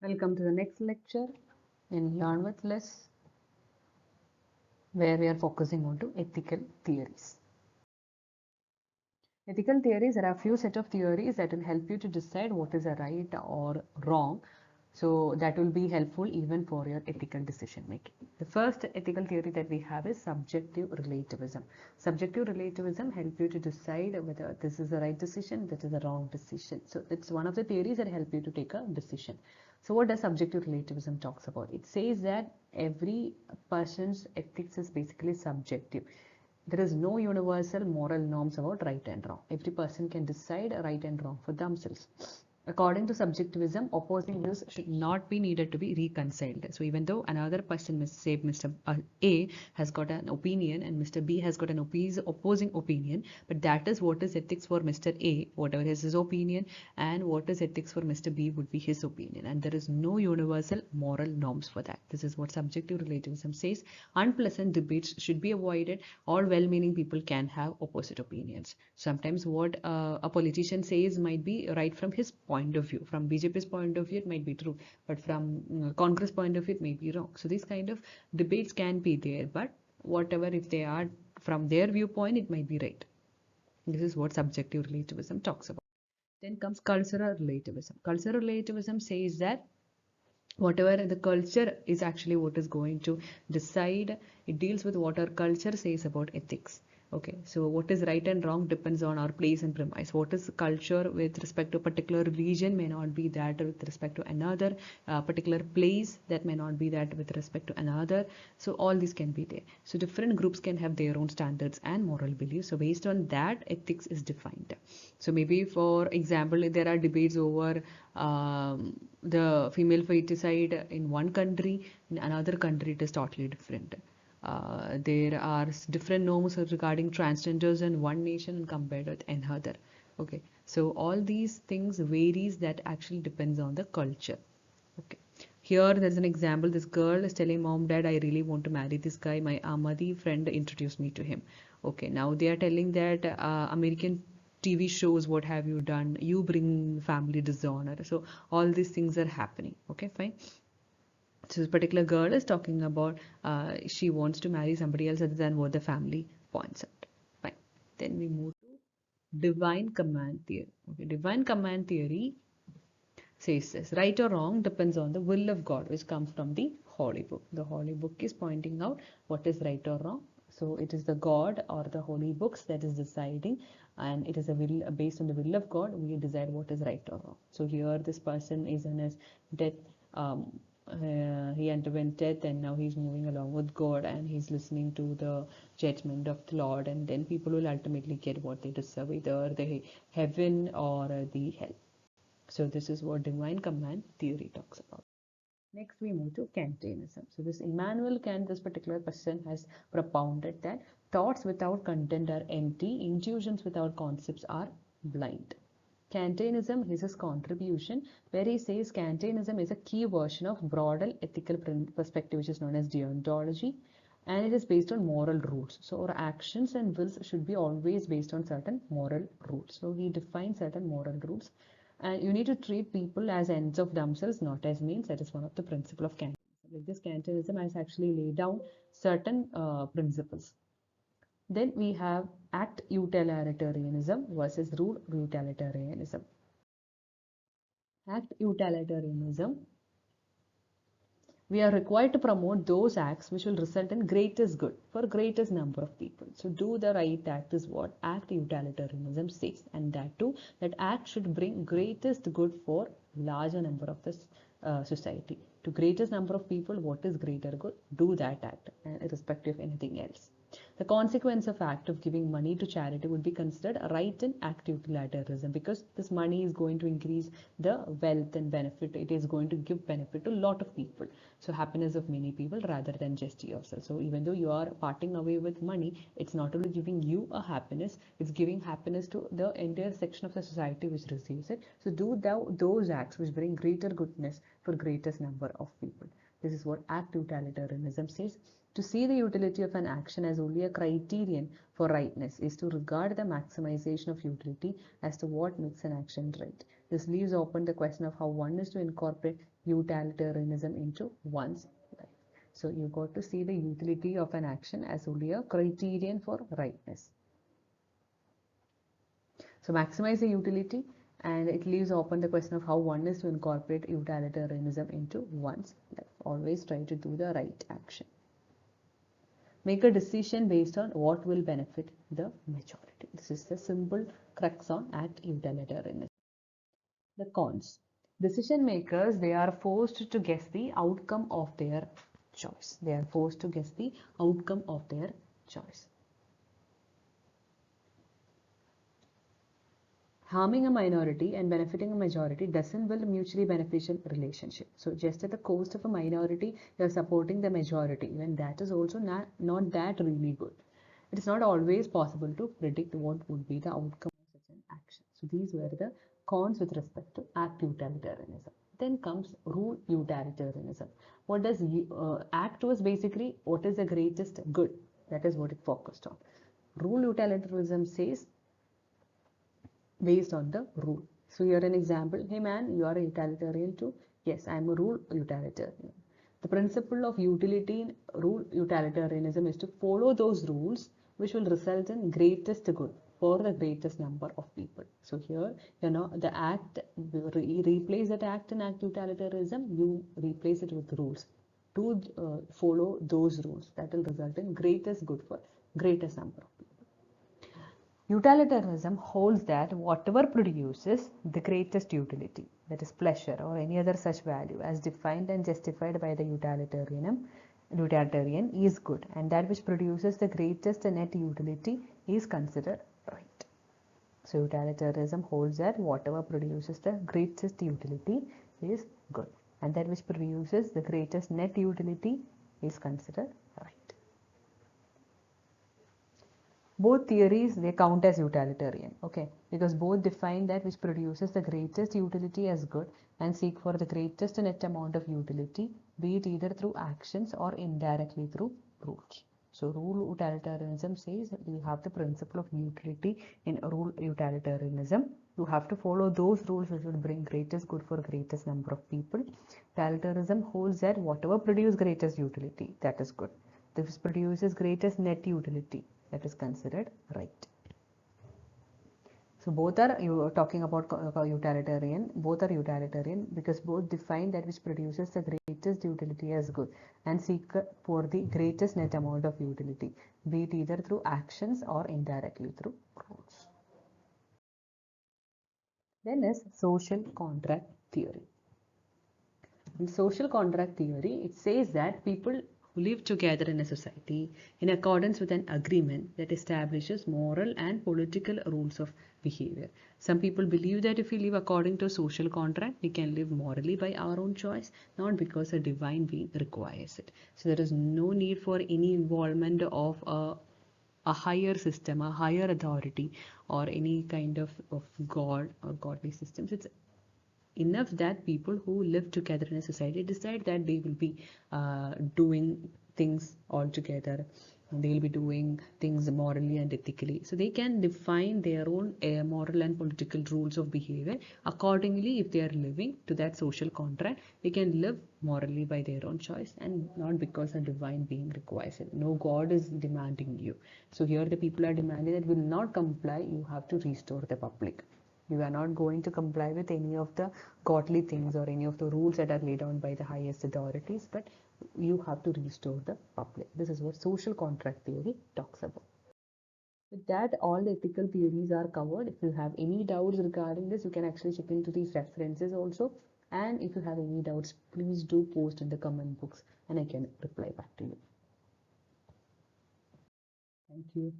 Welcome to the next lecture in Learn with Less, where we are focusing on to ethical theories. Ethical theories, there are a few set of theories that will help you to decide what is a right or wrong. So that will be helpful even for your ethical decision making. The first ethical theory that we have is subjective relativism. Subjective relativism helps you to decide whether this is the right decision, that is the wrong decision. So it's one of the theories that help you to take a decision. So what does subjective relativism talks about? It says that every person's ethics is basically subjective. There is no universal moral norms about right and wrong. Every person can decide right and wrong for themselves. According to subjectivism, opposing views should not be needed to be reconciled. So even though another person, say Mr. A has got an opinion and Mr. B has got an opposing opinion, but that is what is ethics for Mr. A, whatever is his opinion, and what is ethics for Mr. B would be his opinion. And there is no universal moral norms for that. This is what subjective relativism says. Unpleasant debates should be avoided. All well-meaning people can have opposite opinions. Sometimes what a politician says might be right from his point of view. From BJP's point of view, it might be true, but from Congress point of view, it may be wrong. So these kind of debates can be there, but whatever, if they are from their viewpoint, it might be right. This is what subjective relativism talks about. Then comes cultural relativism. Cultural relativism says that whatever the culture is actually what is going to decide. It deals with what our culture says about ethics. Okay, so what is right and wrong depends on our place and premise. What is culture with respect to a particular religion may not be that with respect to another particular place, that may not be that with respect to another. So all these can be there. So different groups can have their own standards and moral beliefs. So based on that, ethics is defined. So maybe for example, there are debates over the female feticide in one country, in another country it is totally different. There are different norms regarding transgenders in one nation and compared with another. Okay, so all these things varies, that actually depends on the culture. Okay, here there's an example. This girl is telling mom, dad, I really want to marry this guy. My Ahmadi friend introduced me to him. Okay, now they are telling that American TV shows, what have you done? You bring family dishonor. So all these things are happening. Okay, fine. So this particular girl is talking about she wants to marry somebody else other than what the family points out. Fine. Then we move to divine command theory. Okay, divine command theory says this: right or wrong depends on the will of God, which comes from the Holy Book. The Holy Book is pointing out what is right or wrong. So it is the God or the Holy Books that is deciding, and it is a will based on the will of God. We decide what is right or wrong. So here, this person is in his death. He underwent death, and now he's moving along with God, and he's listening to the judgment of the Lord, and then people will ultimately get what they deserve, either the heaven or the hell. So this is what divine command theory talks about. Next we move to Kantianism. So this Immanuel Kant, this particular person, has propounded that thoughts without content are empty, intuitions without concepts are blind. Kantianism is his contribution, where he says Kantianism is a key version of broader ethical perspective, which is known as deontology, and it is based on moral rules. So our actions and wills should be always based on certain moral rules. So he defines certain moral rules, and you need to treat people as ends of themselves, not as means. That is one of the principle of Kantianism. Like this, Kantianism has actually laid down certain principles. Then we have act utilitarianism versus rule utilitarianism. Act utilitarianism, we are required to promote those acts which will result in greatest good for greatest number of people. So do the right act is what act utilitarianism says, and that too, that act should bring greatest good for larger number of the society. To greatest number of people, what is greater good? Do that act, irrespective of anything else. The consequence of act of giving money to charity would be considered a right and active utilitarianism, because this money is going to increase the wealth and benefit. It is going to give benefit to a lot of people. So happiness of many people rather than just yourself. So even though you are parting away with money, it's not only giving you a happiness, it's giving happiness to the entire section of the society which receives it. So do those acts which bring greater goodness for greatest number of people. This is what act utilitarianism says. To see the utility of an action as only a criterion for rightness is to regard the maximization of utility as to what makes an action right. This leaves open the question of how one is to incorporate utilitarianism into one's life. So you got to see the utility of an action as only a criterion for rightness. So maximize the utility, and it leaves open the question of how one is to incorporate utilitarianism into one's life. Always try to do the right action. Make a decision based on what will benefit the majority. This is the simple crux on act utilitarianism. The cons. Decision makers, they are forced to guess the outcome of their choice. They are forced to guess the outcome of their choice. Harming a minority and benefiting a majority doesn't build a mutually beneficial relationship. So just at the cost of a minority, you are supporting the majority. Even that is also not that really good. It is not always possible to predict what would be the outcome of such an action. So these were the cons with respect to act utilitarianism. Then comes rule utilitarianism. What does act was basically what is the greatest good? That is what it focused on. Rule utilitarianism says based on the rule. So here an example, hey man, you are a utilitarian too? Yes, I am a rule utilitarian. The principle of utility in rule utilitarianism is to follow those rules which will result in greatest good for the greatest number of people. So here, the act, replace that act in act utilitarianism, you replace it with rules. To follow those rules, that will result in greatest good for greatest number of people. Utilitarianism holds that whatever produces the greatest utility, that is pleasure or any other such value, as defined and justified by the utilitarian is good, and that which produces the greatest net utility is considered right. So utilitarianism holds that whatever produces the greatest utility is good, and that which produces the greatest net utility is considered right. Both theories, they count as utilitarian, okay, because both define that which produces the greatest utility as good and seek for the greatest net amount of utility, be it either through actions or indirectly through rules. So rule utilitarianism says you have the principle of utility in rule utilitarianism. You have to follow those rules which will bring greatest good for greatest number of people. Utilitarianism holds that whatever produces greatest utility, that is good. This produces greatest net utility, that is considered right. So both are, you are talking about utilitarian, both are utilitarian because both define that which produces the greatest utility as good and seek for the greatest net amount of utility, be it either through actions or indirectly through rules. Then is social contract theory. In social contract theory, it says that people who live together in a society in accordance with an agreement that establishes moral and political rules of behavior. Some people believe that if we live according to a social contract, we can live morally by our own choice, not because a divine being requires it. So there is no need for any involvement of a higher system, a higher authority, or any kind of God or godly systems. It's enough that people who live together in a society decide that they will be doing things all together, and they will be doing things morally and ethically. So they can define their own moral and political rules of behavior accordingly. If they are living to that social contract, they can live morally by their own choice and not because a divine being requires it. No God is demanding you. So here the people are demanding that will not comply, you have to restore the public. You are not going to comply with any of the godly things or any of the rules that are laid down by the highest authorities, but you have to restore the public. This is what social contract theory talks about. With that, all the ethical theories are covered. If you have any doubts regarding this, you can actually check into these references also. And if you have any doubts, please do post in the comment box and I can reply back to you. Thank you.